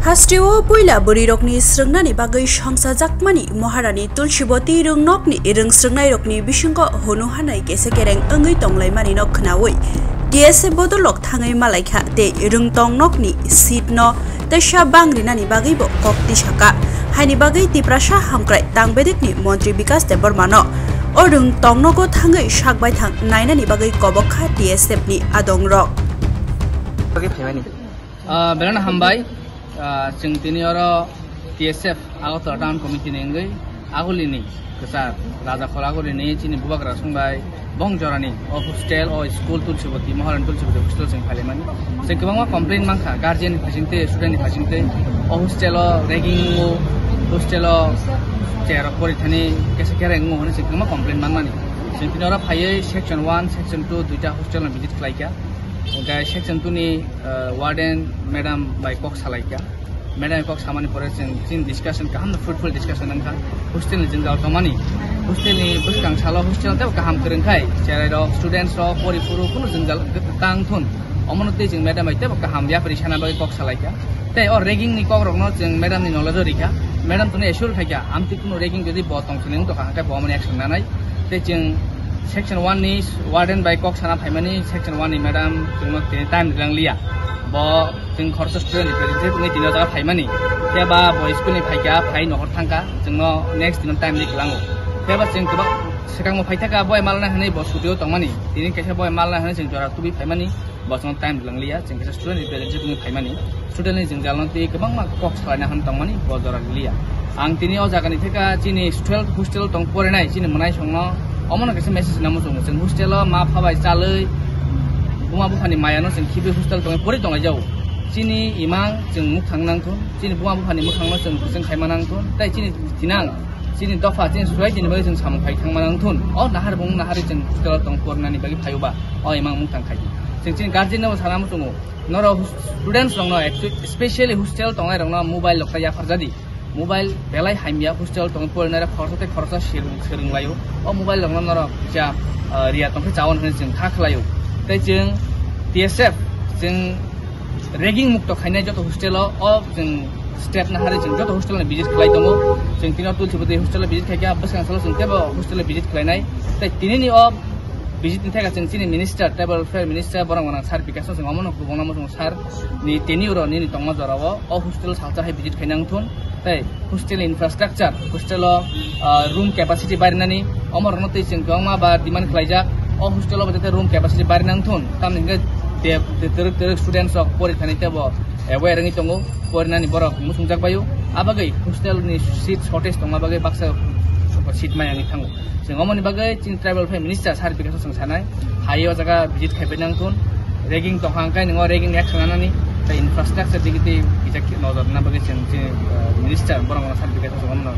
Hastio Puila Burirokni Srungani Bagai Shangsa Jakmani Moharani Tulshiboti Rungnokni Irung Srungnai Rokni Bishungo Honuhanai Gesekereng Ungi Tonglai Mani Noknawi DSE Bodolok Tangai Malaika de Irung Tongnokni Sidno Tasha Bangrinani Bagibo Kokti Shaka Hani Bagai Tiprasha Hamkrai Tangbedikni Montri Bikas de Bormano Orung Tongnogo Tangai Shakbai Tang Nainani Bagai Koboka DSE ni Adong Rock Belana Hambai Singtini or TSF out of town committee Nengai, Agulini, Kasar, Raza Kolagolini, in Bubagrasung by Bong Jorani, or hostel or school to Chiboti, Mohan to Chiboti in Parliament. Sekama complain Manka, guardian Pacinte, student Pacinte, or hostel or ragging, hostel or chair of Poritani, Casakarango, and Sekama complain Mangani. Sentinora Paye, section 1, section 2, Duta hostel and visit Klaika. Section 2 ni warden madam by Cox Halaika madam Cox Hamani Forest discussion kaham fruitful discussion angka hostel ni jenggal tomani hostel ni buskang salo hostel ta kaham kerengkai cara dok students ro pori puru kuno jenggal tang thun omonute jeng madam aite kaham ya perishana by Cox Halaika tai or ragging ni kok rokno jeng madam ni knowledge rika madam tune assure thaika amti kuno ragging jodi botong sineng to kaham ta bomani action nanai tai jeng Section 1 is warden by Cox Hana Paimani, Section 1 is Madam Time Langlia. Bo Jing Horse Student, with Dinota Paimani. Teba, boys school in Paika, Pain or Tanka, Jingo, next in time Lick Lango. Teba Jing Second Paitaka boy Malana Honey, Boss Studio Tomani, didn't catch a boy Malana Honey, to be Paimani, Boss on time Langlia, Jing Student is with Paimani. Student is in Galanti, Kabama Cox Hanahan Tomani, Boss or Lia. Antinio Zaganiteka, Chini, 12 hostel Tong Porenai, Chini Monai Songo. Omong nak message nama sungguh, jeng hostel lo maaf habai calai, bunga bukan mayano jeng kibi hostel tong pori tong aja. Cini imang jeng mukhang nang tu, cini bunga bukan mukhang lo jeng kaiman nang tu, tapi cini tinang, cini dofa, cini suai cini bagi jeng samung kai kang manang tu. Oh nahar bung nahar jeng hostel tong pori nani bagi payuba, oh imang mukhang kai. Jeng cini guardian nama salam sungguh, noro students long no, especially hostel tong ay long no mobile lokta ya farjadi. Mobile belai haimia hostel tong pol nara khorsa sering layu o mobile long nara ja ria tong chawan hen jeng thak layu tai jeng TSF jeng ragging mukto khainai joto hostel o jeng step na hare jeng joto hostel na visit khlai tongo jeng tinor tul chibode hostel visit khaika basang salo jeng tebo hostel visit khlainai tai tinini o visit ni thaka jeng chini minister table fair minister borang sar bikas jeng amon ko bongna mo sar ni teni ro ni tongma jarawo o hostel salta hai visit khainang thun hostel infrastructure, hostel room capacity bari nani, omor note jeng gama ba demand kelaijak, hostel betul room capacity bari nang thun, tam hingga terus students of pori thani tebo, aware ngi tongo, pori nani borok musung jak bayu, abagai hostel ni seat shortage tongo abagai baksa seat maya ngi thango, jeng omor ni bagai chin travel fair minister sar bikas sung sanai, hayo jaga visit khaibe nang thun, ragging tohangkai nengo ragging yak sanganani. Infrastructure digiti bisa nozor na bagai minister borang sar bikas sung amna